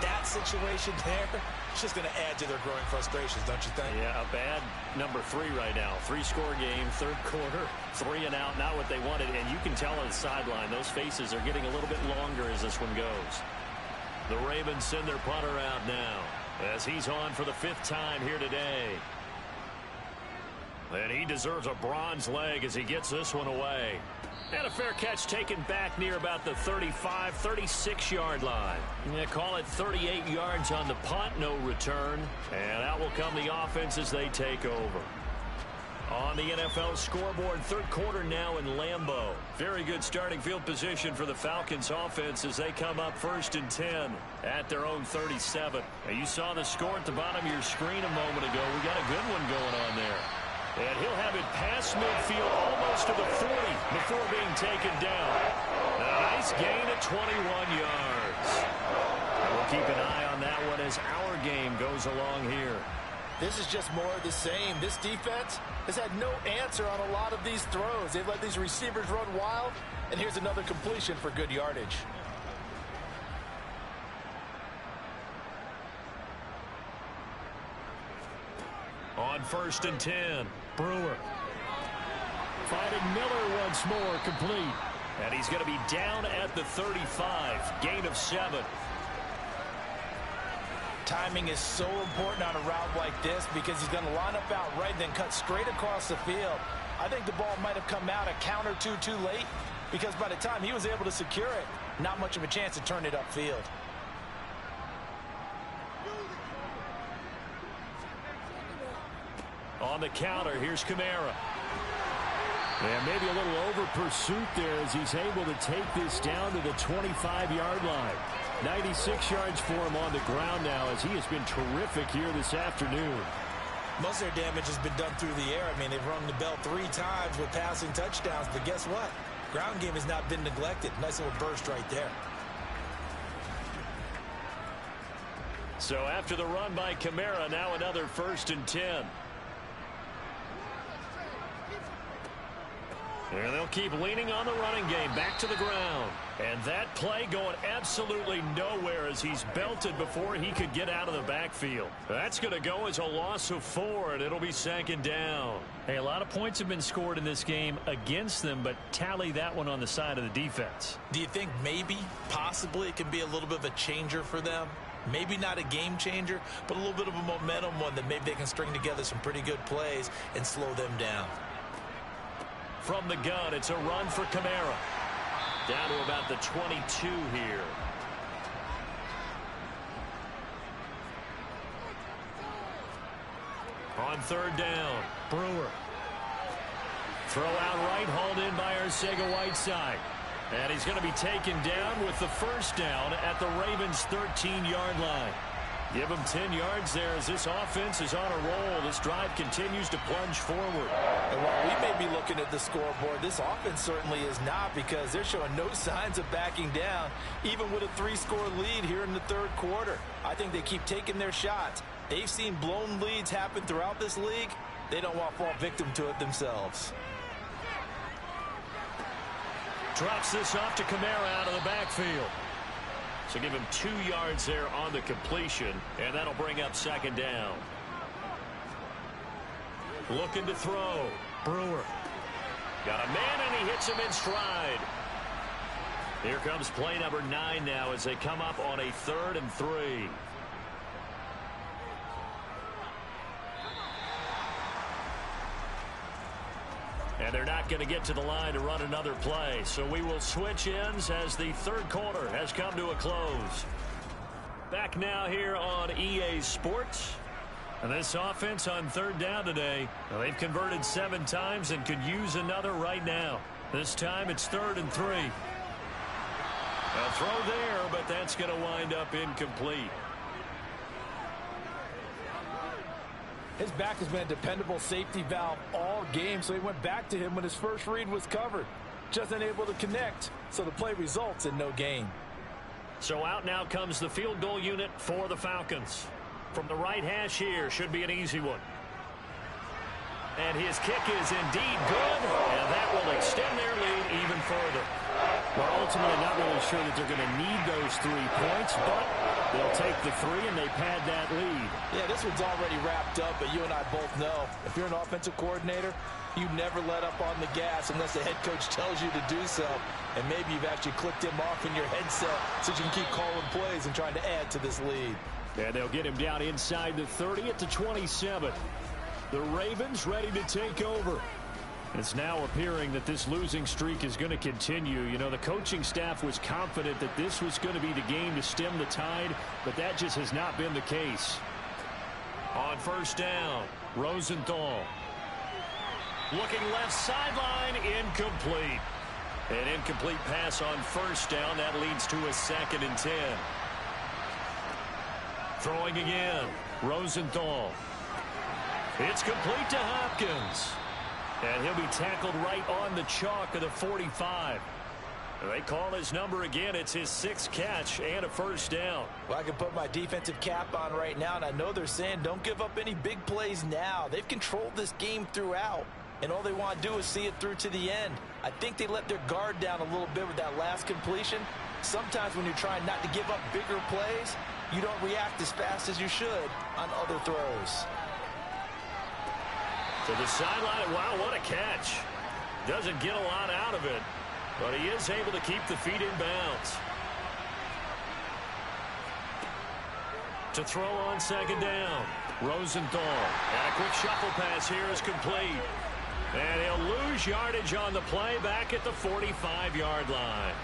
That situation there, it's just going to add to their growing frustrations, don't you think? Yeah, a bad number 3 right now. 3-score game, 3rd quarter, 3 and out, not what they wanted. And you can tell on the sideline, those faces are getting a little bit longer as this one goes. The Ravens send their punter out now as he's on for the 5th time here today. And he deserves a bronze leg as he gets this one away. And a fair catch taken back near about the 35, 36-yard line. Yeah, call it 38 yards on the punt, no return. And out will come the offense as they take over. On the NFL scoreboard, 3rd quarter now in Lambeau. Very good starting field position for the Falcons offense as they come up 1st and 10 at their own 37. Now, you saw the score at the bottom of your screen a moment ago. We got a good one going on there. And he'll have it past midfield almost to the 40 before being taken down. A nice gain at 21 yards. And we'll keep an eye on that one as our game goes along here. This is just more of the same. This defense has had no answer on a lot of these throws. They've let these receivers run wild, and here's another completion for good yardage. On 1st and 10, Brewer. Finding Miller once more, complete. And he's going to be down at the 35, gain of 7. Timing is so important on a route like this because he's going to line up out right and then cut straight across the field. I think the ball might have come out a count or two too late because by the time he was able to secure it, not much of a chance to turn it upfield. On the counter, here's Kamara. And maybe a little over pursuit there as he's able to take this down to the 25-yard line. 96 yards for him on the ground now as he has been terrific here this afternoon. Most of their damage has been done through the air. I mean, they've rung the bell 3 times with passing touchdowns, but guess what? Ground game has not been neglected. Nice little burst right there. So after the run by Kamara, now another 1st and 10. And they'll keep leaning on the running game back to the ground. And that play going absolutely nowhere as he's belted before he could get out of the backfield. That's going to go as a loss of 4, and it'll be 2nd down. Hey, a lot of points have been scored in this game against them, but tally that one on the side of the defense. Do you think maybe, possibly, it can be a little bit of a changer for them? Maybe not a game changer, but a little bit of a momentum one that maybe they can string together some pretty good plays and slow them down. From the gun, it's a run for Kamara. Down to about the 22 here. On 3rd down, Brewer. Throw out right, hauled in by Arcega-Whiteside. And he's going to be taken down with the 1st down at the Ravens' 13-yard line. Give him 10 yards there as this offense is on a roll. This drive continues to plunge forward. And while we may be looking at the scoreboard, this offense certainly is not because they're showing no signs of backing down, even with a 3-score lead here in the 3rd quarter. I think they keep taking their shots. They've seen blown leads happen throughout this league. They don't want to fall victim to it themselves. Drops this off to Kamara out of the backfield. So give him 2 yards there on the completion, and that'll bring up 2nd down. Looking to throw. Brewer. Got a man, and he hits him in stride. Here comes play number 9 now as they come up on a 3rd and 3. And they're not going to get to the line to run another play. So we will switch ends as the 3rd quarter has come to a close. Back now here on EA Sports. And this offense on 3rd down today, well, they've converted 7 times and could use another right now. This time it's 3rd and 3. A throw there, but that's going to wind up incomplete. His back has been a dependable safety valve all game, so he went back to him when his first read was covered. Just unable to connect, so the play results in no gain. So out now comes the field goal unit for the Falcons. From the right hash here, should be an easy one. And his kick is indeed good, and that will extend their lead even further. Well, ultimately not really sure that they're going to need those 3 points, but they'll take the 3 and they pad that lead. Yeah, this one's already wrapped up, but you and I both know if you're an offensive coordinator, you never let up on the gas unless the head coach tells you to do so. And maybe you've actually clicked him off in your headset so you can keep calling plays and trying to add to this lead. And they'll get him down inside the 30 at the 27. The Ravens ready to take over. It's now appearing that this losing streak is going to continue. You know, the coaching staff was confident that this was going to be the game to stem the tide, but that just has not been the case. On 1st down, Rosenthal. Looking left sideline, incomplete. An incomplete pass on 1st down. That leads to a 2nd and 10. Throwing again, Rosenthal. It's complete to Hopkins. And he'll be tackled right on the chalk of the 45. They call his number again. It's his 6th catch and a first down. Well, I can put my defensive cap on right now, and I know they're saying don't give up any big plays now. They've controlled this game throughout, and all they want to do is see it through to the end. I think they let their guard down a little bit with that last completion. Sometimes when you're trying not to give up bigger plays, you don't react as fast as you should on other throws. To the sideline. Wow, what a catch. Doesn't get a lot out of it, but he is able to keep the feet in bounds. To throw on 2nd down. Rosenthal. And a quick shuffle pass here is complete. And he'll lose yardage on the play back at the 45-yard line.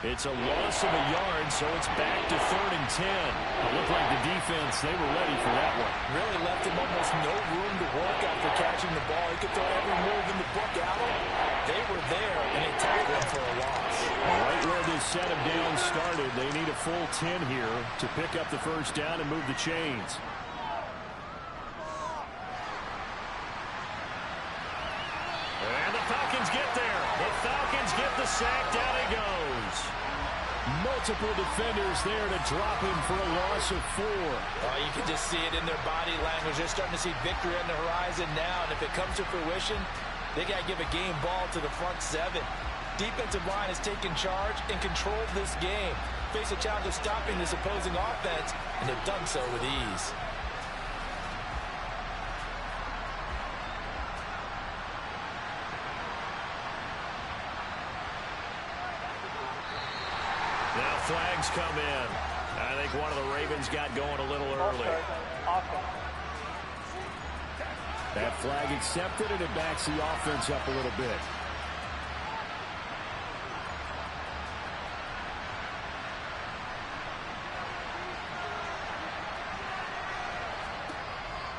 It's a loss of a yard, so it's back to 3rd and 10. It looked like the defense, they were ready for that one. Really left him almost no room to work after catching the ball. He could throw every move in the book at him. They were there, and they tackled him for a loss. Right where this set of downs started, they need a full 10 here to pick up the first down and move the chains. And the Falcons get there. The Falcons get the sack. Down he goes. Multiple defenders there to drop him for a loss of 4. Oh, you can just see it in their body language. They're starting to see victory on the horizon now, and if it comes to fruition, they got to give a game ball to the front 7. Defensive line has taken charge and controlled this game. Face a challenge of stopping this opposing offense, and they've done so with ease. Now flags come in. I think one of the Ravens got going a little early. That flag accepted, and it backs the offense up a little bit.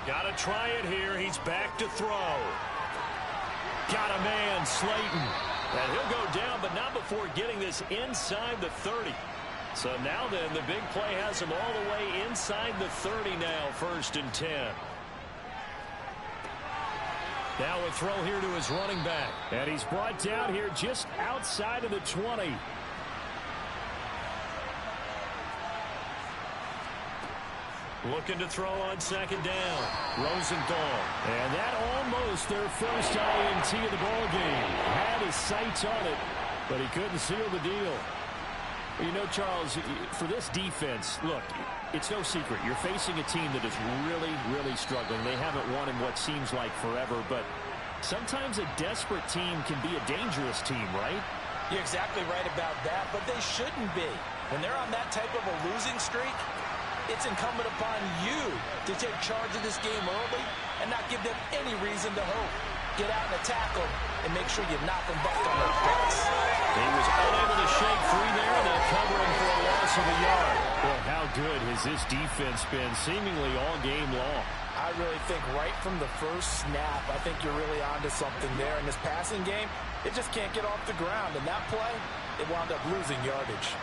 Got to try it here. He's back to throw. Got a man, Slayton. And he'll go down, but not before getting this inside the 30. So now then, the big play has him all the way inside the 30 now, 1st and 10. Now a throw here to his running back. And he's brought down here just outside of the 20. Looking to throw on 2nd down. Rosenthal. And that almost their first INT of the ball game. Had his sights on it, but he couldn't seal the deal. You know, Charles, for this defense, look, it's no secret. You're facing a team that is really, really struggling. They haven't won in what seems like forever, but sometimes a desperate team can be a dangerous team, right? You're exactly right about that, but they shouldn't be. When they're on that type of a losing streak, it's incumbent upon you to take charge of this game early and not give them any reason to hope. Get out and attack them and make sure you knock them back on their butts. He was unable to shake free there, and they'll cover him for a loss of a yard. Well, how good has this defense been seemingly all game long? I really think right from the first snap, I think you're really onto something there. In this passing game, it just can't get off the ground. And that play, it wound up losing yardage.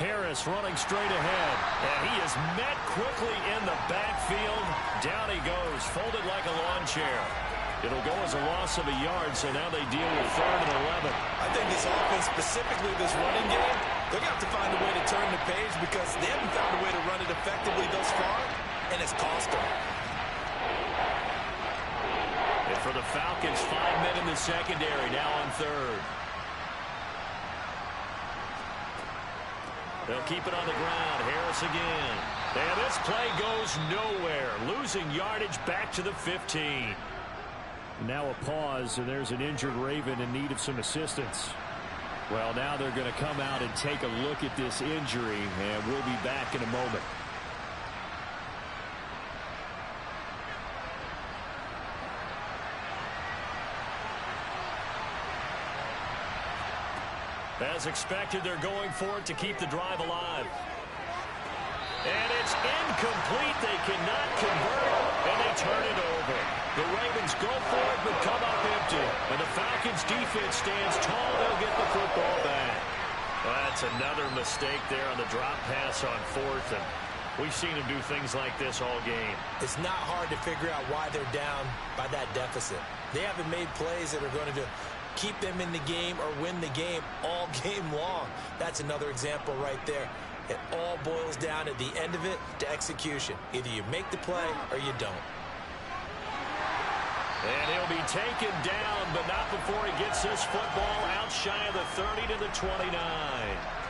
Harris running straight ahead, and he is met quickly in the backfield. Down he goes, folded like a lawn chair. It'll go as a loss of a yard, so now they deal with 3rd and 11. I think this offense, specifically this running game, they're going to have to find a way to turn the page because they haven't found a way to run it effectively thus far, and it's cost them. And for the Falcons, 5 men in the secondary, now on 3rd. They'll keep it on the ground. Harris again. And this play goes nowhere. Losing yardage back to the 15. Now a pause, and there's an injured Raven in need of some assistance. Well, now they're going to come out and take a look at this injury, and we'll be back in a moment. As expected, they're going for it to keep the drive alive. And it's incomplete. They cannot convert, and they turn it over. The Ravens go for it, but come up empty. And the Falcons' defense stands tall. They'll get the football back. That's another mistake there on the drop pass on 4th. And We've seen him do things like this all game. It's not hard to figure out why they're down by that deficit. They haven't made plays that are going to keep them in the game or win the game all game long. That's another example right there. It all boils down at the end of it to execution. Either you make the play or you don't. And he'll be taken down, but not before he gets this football out shy of the 30 to the 29.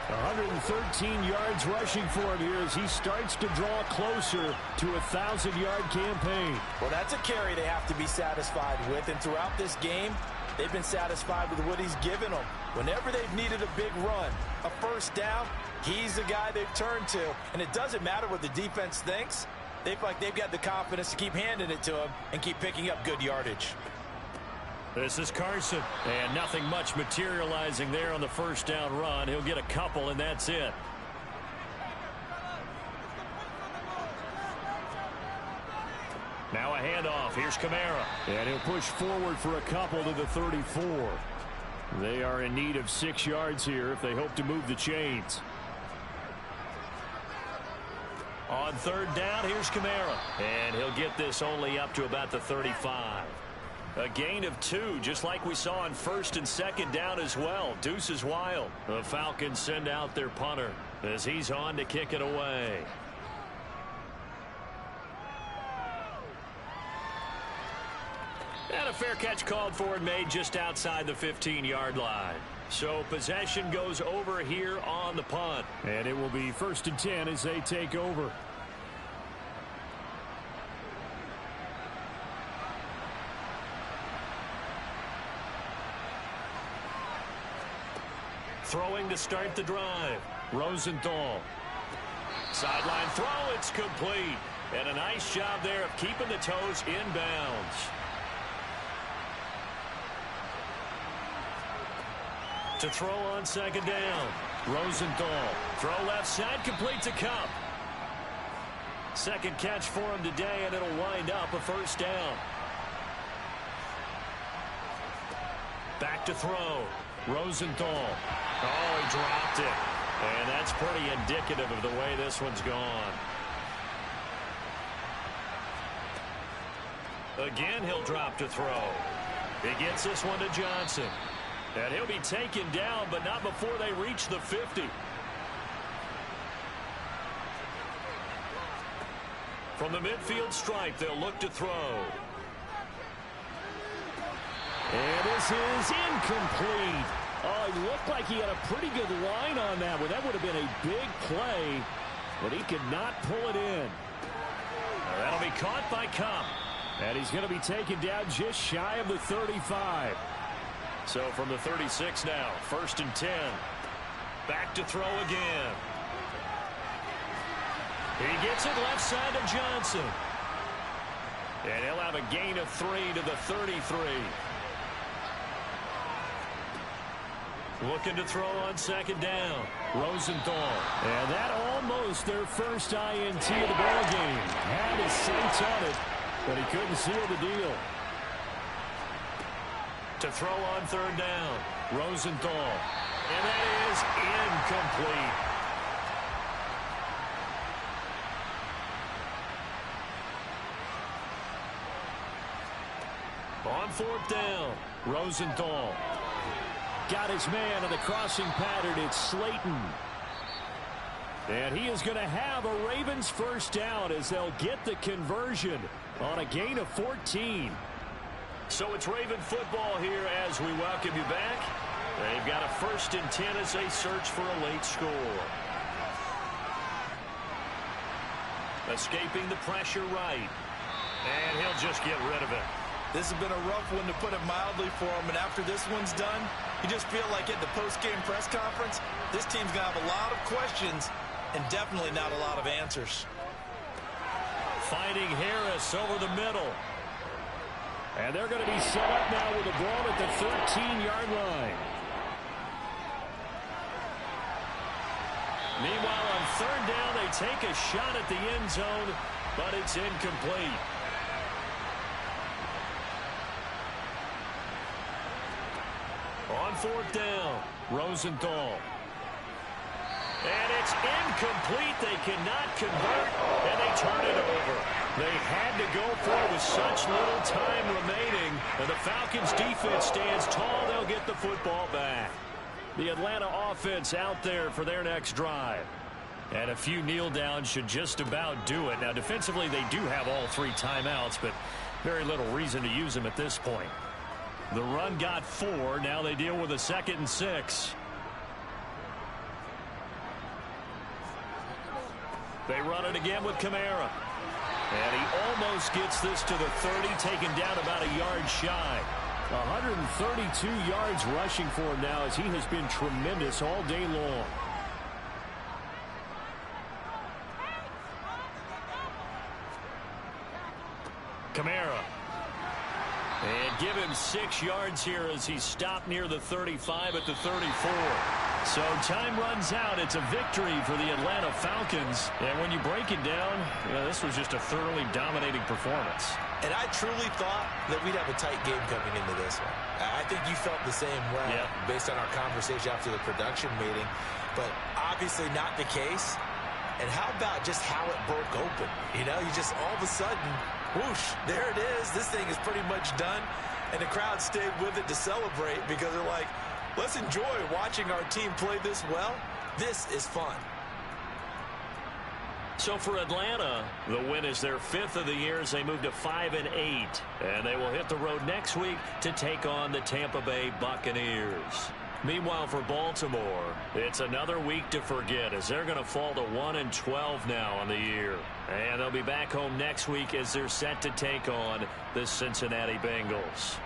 113 yards rushing for him here as he starts to draw closer to a 1,000-yard campaign. Well, that's a carry they have to be satisfied with, and throughout this game, they've been satisfied with what he's given them. Whenever they've needed a big run, a first down, he's the guy they've turned to. And it doesn't matter what the defense thinks. They feel like they've got the confidence to keep handing it to him and keep picking up good yardage. This is Carson. And nothing much materializing there on the first down run. He'll get a couple, and that's it. Now a handoff. Here's Kamara. And he'll push forward for a couple to the 34. They are in need of 6 yards here if they hope to move the chains. On third down, here's Kamara. And he'll get this only up to about the 35. A gain of 2, just like we saw on first and second down as well. Deuce is wild. The Falcons send out their punter as he's on to kick it away. And a fair catch called for and made just outside the 15-yard line. So possession goes over here on the punt. And it will be 1st and 10 as they take over. Throwing to start the drive. Rosenthal. Sideline throw, it's complete. And a nice job there of keeping the toes inbounds. To throw on second down. Rosenthal. Throw left side, completes a cup. Second catch for him today, and it'll wind up a first down. Back to throw. Rosenthal. Oh, he dropped it. And that's pretty indicative of the way this one's gone. Again, he'll drop to throw. He gets this one to Johnson. And he'll be taken down, but not before they reach the 50. From the midfield stripe, they'll look to throw. And this is incomplete. Oh, it looked like he had a pretty good line on that one. That would have been a big play, but he could not pull it in. That'll be caught by Cup. And he's going to be taken down just shy of the 35. So from the 36 now, 1st and 10. Back to throw again. He gets it left side to Johnson. And he'll have a gain of 3 to the 33. Looking to throw on second down. Rosenthal. And that almost their first INT of the ball game. Had his sights on it, but he couldn't seal the deal. To throw on third down. Rosenthal. And that is incomplete. On fourth down. Rosenthal. Got his man on the crossing pattern. It's Slayton. And he is going to have a Ravens first down as they'll get the conversion on a gain of 14. So it's Raven football here as we welcome you back. They've got a 1st and 10 as they search for a late score. Escaping the pressure right. And he'll just get rid of it. This has been a rough one, to put it mildly, for him. And after this one's done, you just feel like at the post-game press conference, this team's going to have a lot of questions and definitely not a lot of answers. Finding Harris over the middle. And they're going to be set up now with the ball at the 13-yard line. Meanwhile, on third down, they take a shot at the end zone, but it's incomplete. On fourth down, Rosenthal. And it's incomplete. They cannot convert, and they turn it over. They had to go for it with such little time remaining, and the Falcons defense stands tall. They'll get the football back. The Atlanta offense out there for their next drive. And a few kneel downs should just about do it. Now, defensively, they do have all 3 timeouts, but very little reason to use them at this point. The run got 4. Now they deal with a 2nd and 6. They run it again with Kamara. And he almost gets this to the 30, taken down about a yard shy. 132 yards rushing for him now as he has been tremendous all day long. Kamara. And give him 6 yards here as he stopped near the 35 at the 34. So time runs out. It's a victory for the Atlanta Falcons. And when you break it down, this was just a thoroughly dominating performance. And I truly thought that we'd have a tight game coming into this one. I think you felt the same way based on our conversation after the production meeting. But obviously not the case. And how about just how it broke open? You just all of a sudden, whoosh, there it is. This thing is pretty much done. And the crowd stayed with it to celebrate because they're like, let's enjoy watching our team play this well. This is fun. So for Atlanta, the win is their 5th of the year as they move to 5-8. And they will hit the road next week to take on the Tampa Bay Buccaneers. Meanwhile, for Baltimore, it's another week to forget as they're going to fall to 1-12 now on the year. And they'll be back home next week as they're set to take on the Cincinnati Bengals.